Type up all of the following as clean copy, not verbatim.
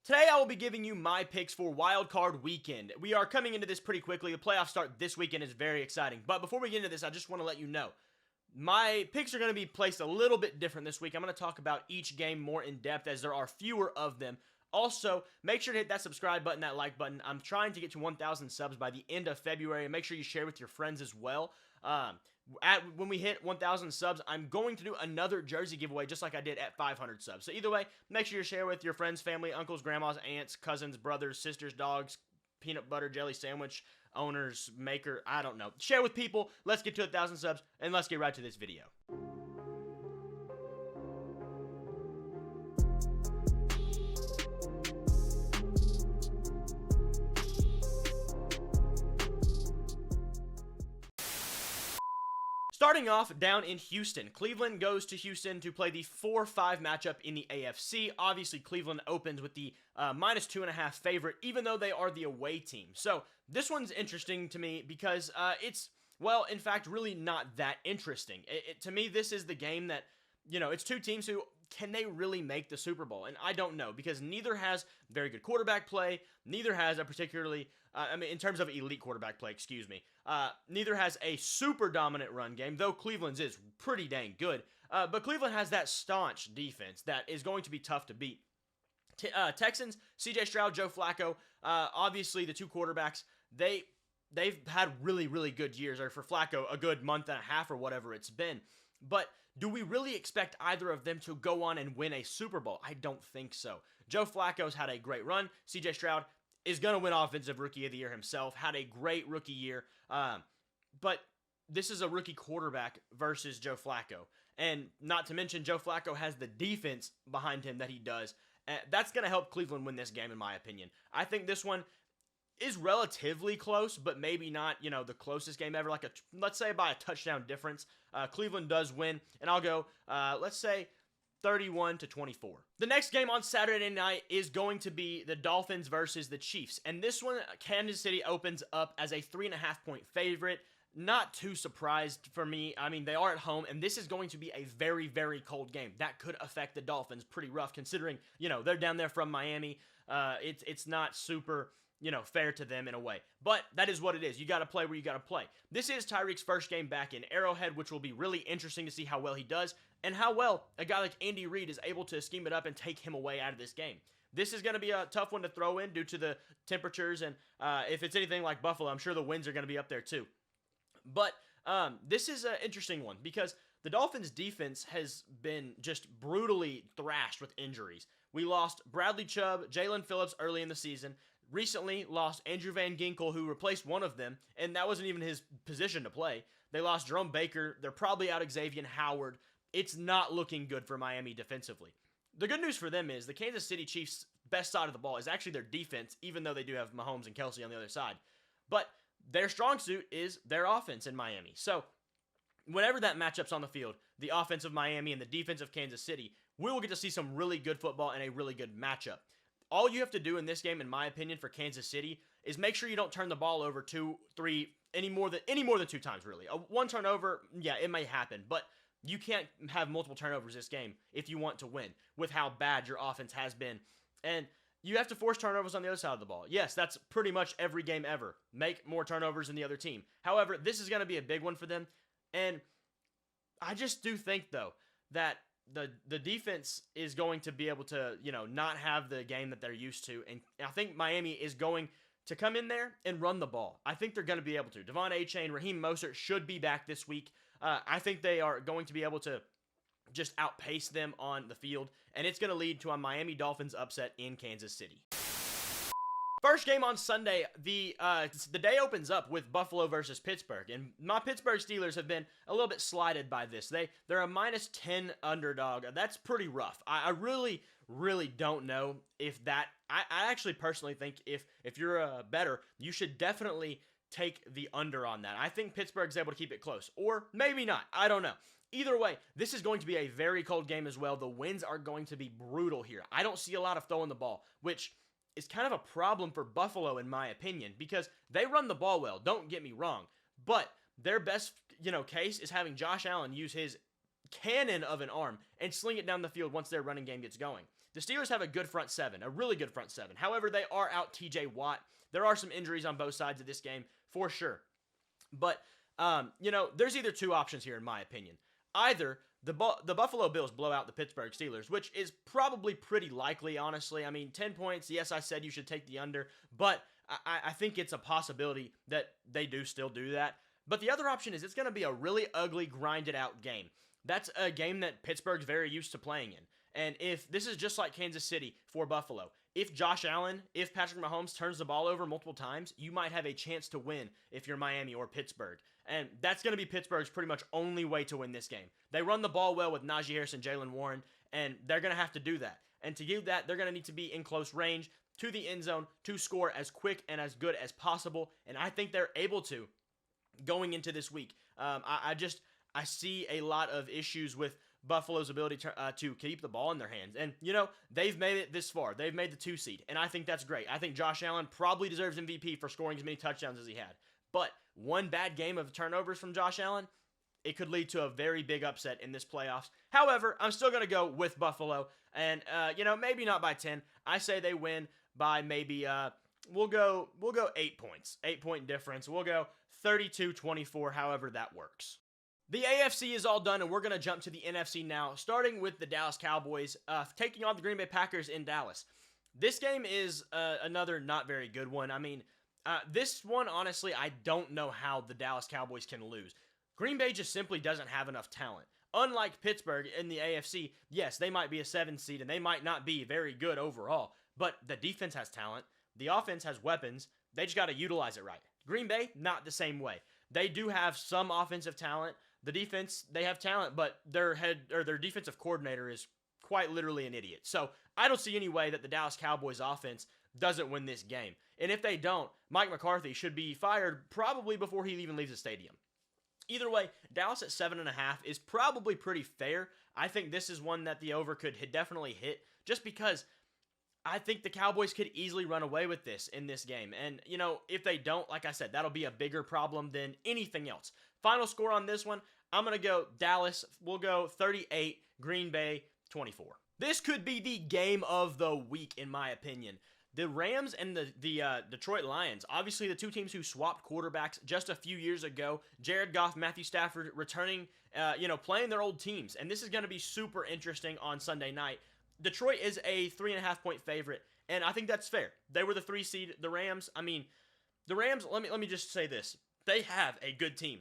Today I will be giving you my picks for Wild Card Weekend. We are coming into this pretty quickly. The playoffs start this weekend. Is very exciting. But before we get into this, I just want to let you know, my picks are going to be placed a little bit different this week. I'm going to talk about each game more in depth as there are fewer of them. Also, make sure to hit that subscribe button, that like button. I'm trying to get to 1,000 subs by the end of February. And make sure you share with your friends as well. When we hit 1,000 subs, I'm going to do another jersey giveaway just like I did at 500 subs. So either way, make sure you share with your friends, family, uncles, grandmas, aunts, cousins, brothers, sisters, dogs, peanut butter jelly sandwich owners, maker, I don't know. Share with people. Let's get to 1,000 subs, and let's get right to this video. Starting off down in Houston, Cleveland goes to Houston to play the 4-5 matchup in the AFC. Obviously, Cleveland opens with the -2.5 favorite, even though they are the away team. So this one's interesting to me because it's, well, in fact, really not that interesting. To me, this is the game that, you know, it's two teams who, can they really make the Super Bowl? And I don't know, because neither has very good quarterback play, neither has a particularly, in terms of elite quarterback play, excuse me, neither has a super dominant run game, though Cleveland's is pretty dang good. But Cleveland has that staunch defense that is going to be tough to beat. Texans, C.J. Stroud, Joe Flacco, obviously the two quarterbacks, they've had really, really good years, or for Flacco, a good month and a half or whatever it's been. But do we really expect either of them to go on and win a Super Bowl? I don't think so. Joe Flacco's had a great run. C.J. Stroud is going to win Offensive Rookie of the Year himself, had a great rookie year. But this is a rookie quarterback versus Joe Flacco. And not to mention, Joe Flacco has the defense behind him that he does. That's going to help Cleveland win this game, in my opinion. I think this one is relatively close, but maybe not, you know, the closest game ever. Like, let's say by a touchdown difference. Cleveland does win, and I'll go, let's say, 31-24. The next game on Saturday night is going to be the Dolphins versus the Chiefs. And this one, Kansas City opens up as a 3.5-point favorite. Not too surprised for me. I mean, they are at home, and this is going to be a very, very cold game. That could affect the Dolphins pretty rough, considering, you know, they're down there from Miami. It's not super, you know, fair to them in a way. But that is what it is. You got to play where you got to play. This is Tyreek's first game back in Arrowhead, which will be really interesting to see how well he does and how well a guy like Andy Reid is able to scheme it up and take him away out of this game. This is going to be a tough one to throw in due to the temperatures, and if it's anything like Buffalo, I'm sure the winds are going to be up there too. But this is an interesting one because the Dolphins' defense has been just brutally thrashed with injuries. We lost Bradley Chubb, Jalen Phillips early in the season. Recently lost Andrew Van Ginkel, who replaced one of them, and that wasn't even his position to play. They lost Jerome Baker. They're probably out Xavier Howard. It's not looking good for Miami defensively. The good news for them is the Kansas City Chiefs' best side of the ball is actually their defense, even though they do have Mahomes and Kelsey on the other side. But their strong suit is their offense in Miami. So whenever that matchup's on the field, the offense of Miami and the defense of Kansas City, we will get to see some really good football and a really good matchup. All you have to do in this game, in my opinion, for Kansas City is make sure you don't turn the ball over 2, 3, any more than 2 times, really. One turnover, yeah, it may happen, but you can't have multiple turnovers this game if you want to win with how bad your offense has been. And you have to force turnovers on the other side of the ball. Yes, that's pretty much every game ever. Make more turnovers than the other team. However, this is going to be a big one for them. And I just do think, though, that the defense is going to be able to, you know, not have the game that they're used to. And I think Miami is going to come in there and run the ball. I think they're going to be able to. Devon Achane, Raheem Mostert should be back this week. I think they are going to be able to just outpace them on the field. And it's going to lead to a Miami Dolphins upset in Kansas City. First game on Sunday, the day opens up with Buffalo versus Pittsburgh, and my Pittsburgh Steelers have been a little bit slighted by this. They're a -10 underdog. That's pretty rough. I really, really don't know if that. I actually personally think if you're a bettor, you should definitely take the under on that. I think Pittsburgh's able to keep it close, or maybe not. I don't know. Either way, this is going to be a very cold game as well. The winds are going to be brutal here. I don't see a lot of throwing the ball, which is kind of a problem for Buffalo in my opinion, because they run the ball well, don't get me wrong, but their best, case is having Josh Allen use his cannon of an arm and sling it down the field once their running game gets going. The Steelers have a good front seven, a really good front seven. However, they are out TJ Watt. There are some injuries on both sides of this game, for sure. But, there's either two options here, in my opinion. Either the Buffalo Bills blow out the Pittsburgh Steelers, which is probably pretty likely, honestly. I mean, 10 points, yes, I said you should take the under, but I think it's a possibility that they do still do that. But the other option is it's going to be a really ugly, grinded-out game. That's a game that Pittsburgh's very used to playing in. And if this is just like Kansas City for Buffalo, if Josh Allen, if Patrick Mahomes turns the ball over multiple times, you might have a chance to win if you're Miami or Pittsburgh. And that's going to be Pittsburgh's pretty much only way to win this game. They run the ball well with Najee Harris and Jaylen Warren, and they're going to have to do that. And to do that, they're going to need to be in close range to the end zone to score as quick and as good as possible. And I think they're able to going into this week. I see a lot of issues with Buffalo's ability to keep the ball in their hands. And, they've made it this far. They've made the 2 seed, and I think that's great. I think Josh Allen probably deserves MVP for scoring as many touchdowns as he had. But one bad game of turnovers from Josh Allen, it could lead to a very big upset in this playoffs. However, I'm still going to go with Buffalo, and, maybe not by 10. I say they win by maybe, we'll go 8 points. 8-point difference. We'll go 32-24, however that works. The AFC is all done, and we're going to jump to the NFC now, starting with the Dallas Cowboys taking on the Green Bay Packers in Dallas. This game is another not very good one. I mean, this one, honestly, I don't know how the Dallas Cowboys can lose. Green Bay just simply doesn't have enough talent. Unlike Pittsburgh in the AFC, yes, they might be a 7 seed, and they might not be very good overall, but the defense has talent. The offense has weapons. They just got to utilize it right. Green Bay, not the same way. They do have some offensive talent. The defense, they have talent, but their defensive coordinator is quite literally an idiot. So I don't see any way that the Dallas Cowboys offense doesn't win this game. And if they don't, Mike McCarthy should be fired probably before he even leaves the stadium. Either way, Dallas at 7.5 is probably pretty fair. I think this is one that the over could definitely hit, just because I think the Cowboys could easily run away with this in this game. And, if they don't, like I said, that'll be a bigger problem than anything else. Final score on this one, I'm going to go Dallas. We'll go 38, Green Bay 24. This could be the game of the week, in my opinion. The Rams and the Detroit Lions, obviously the two teams who swapped quarterbacks just a few years ago. Jared Goff, Matthew Stafford returning, playing their old teams. And this is going to be super interesting on Sunday night. Detroit is a 3.5-point favorite, and I think that's fair. They were the 3 seed. The Rams, let me just say this. They have a good team.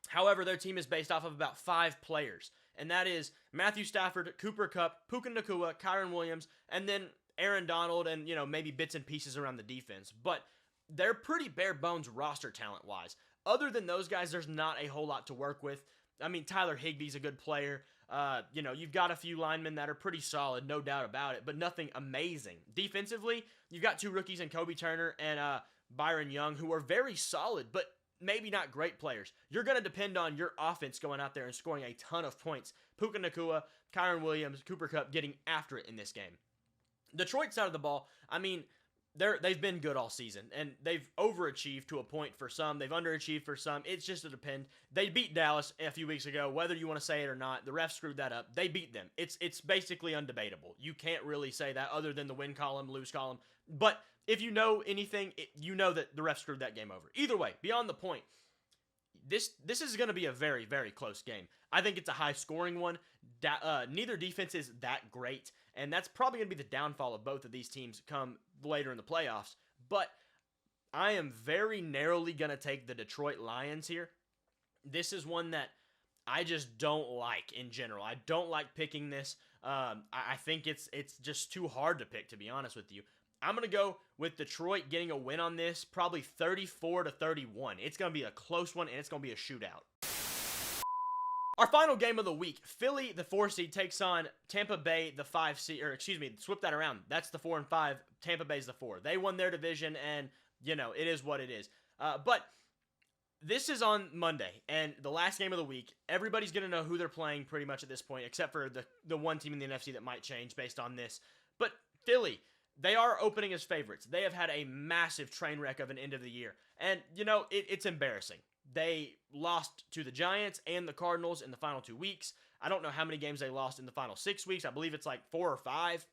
However, their team is based off of about 5 players, and that is Matthew Stafford, Cooper Kupp, Puka Nacua, Kyren Williams, and then Aaron Donald and, maybe bits and pieces around the defense. But they're pretty bare bones roster talent-wise. Other than those guys, there's not a whole lot to work with. I mean, Tyler Higbee's a good player. You've got a few linemen that are pretty solid, no doubt about it, but nothing amazing. Defensively, you've got 2 rookies in Kobe Turner and Byron Young, who are very solid, but maybe not great players. You're going to depend on your offense going out there and scoring a ton of points. Puka Nacua, Kyren Williams, Cooper Kupp getting after it in this game. Detroit side of the ball, I mean, they've been good all season, and they've overachieved to a point for some. They've underachieved for some. It's just a depend. They beat Dallas a few weeks ago, whether you want to say it or not. The refs screwed that up. They beat them. It's basically undebatable. You can't really say that other than the win column, lose column. But if you know anything, you know that the refs screwed that game over. Either way, beyond the point, this is going to be a very, very close game. I think it's a high-scoring one. Neither defense is that great, and that's probably going to be the downfall of both of these teams come later in the playoffs. But I am very narrowly going to take the Detroit Lions here. This is one that I just don't like in general. I don't like picking this. I think it's just too hard to pick, to be honest with you. I'm going to go with Detroit getting a win on this, probably 34-31. It's going to be a close one, and it's going to be a shootout. Our final game of the week, Philly, the 4 seed, takes on Tampa Bay, the 5 seed, swip that around. That's the 4 and 5. Tampa Bay's the 4. They won their division, and, it is what it is. But this is on Monday, and the last game of the week. Everybody's going to know who they're playing pretty much at this point, except for the one team in the NFC that might change based on this. But Philly, they are opening as favorites. They have had a massive train wreck of an end of the year. And, it's embarrassing. They lost to the Giants and the Cardinals in the final 2 weeks. I don't know how many games they lost in the final 6 weeks. I believe it's like 4 or 5.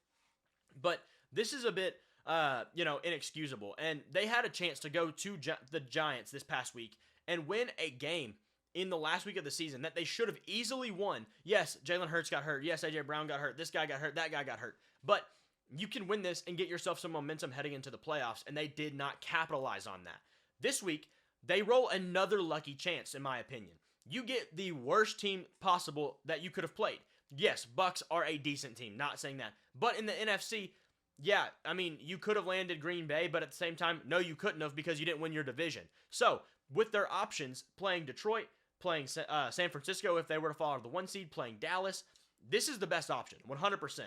But this is a bit, inexcusable. And they had a chance to go to the Giants this past week and win a game in the last week of the season that they should have easily won. Yes, Jalen Hurts got hurt. Yes, A.J. Brown got hurt. This guy got hurt. That guy got hurt. But you can win this and get yourself some momentum heading into the playoffs, and they did not capitalize on that. This week, they roll another lucky chance, in my opinion. You get the worst team possible that you could have played. Yes, Bucs are a decent team, not saying that. But in the NFC, yeah, I mean, you could have landed Green Bay, but at the same time, no, you couldn't have because you didn't win your division. So, with their options, playing Detroit, playing San Francisco if they were to fall out of the 1 seed, playing Dallas, this is the best option, 100%.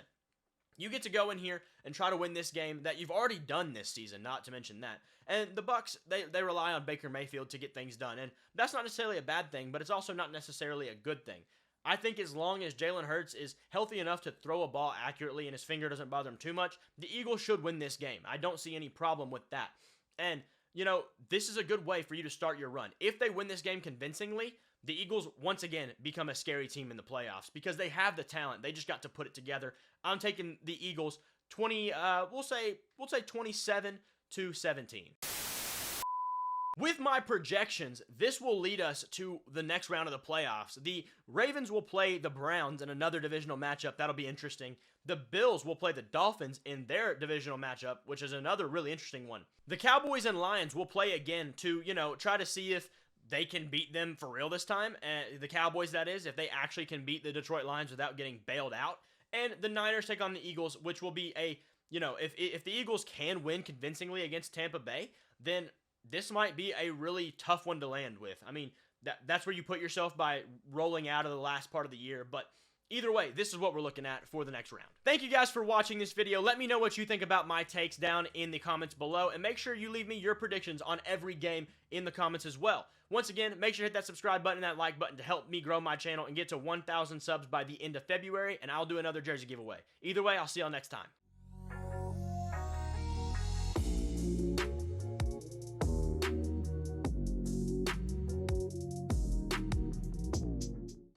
You get to go in here and try to win this game that you've already done this season, not to mention that. And the Bucs, they rely on Baker Mayfield to get things done. And that's not necessarily a bad thing, but it's also not necessarily a good thing. I think as long as Jalen Hurts is healthy enough to throw a ball accurately and his finger doesn't bother him too much, the Eagles should win this game. I don't see any problem with that. And, this is a good way for you to start your run. If they win this game convincingly, the Eagles, once again, become a scary team in the playoffs because they have the talent. They just got to put it together. I'm taking the Eagles 27-17. With my projections, this will lead us to the next round of the playoffs. The Ravens will play the Browns in another divisional matchup. That'll be interesting. The Bills will play the Dolphins in their divisional matchup, which is another really interesting one. The Cowboys and Lions will play again to, try to see if they can beat them for real this time. The Cowboys, that is, if they actually can beat the Detroit Lions without getting bailed out. And the Niners take on the Eagles, which will be if the Eagles can win convincingly against Tampa Bay, then this might be a really tough one to land with. I mean, that's where you put yourself by rolling out of the last part of the year. But either way, this is what we're looking at for the next round. Thank you guys for watching this video. Let me know what you think about my takes down in the comments below. And make sure you leave me your predictions on every game in the comments as well. Once again, make sure to hit that subscribe button and that like button to help me grow my channel and get to 1,000 subs by the end of February. And I'll do another jersey giveaway. Either way, I'll see y'all next time.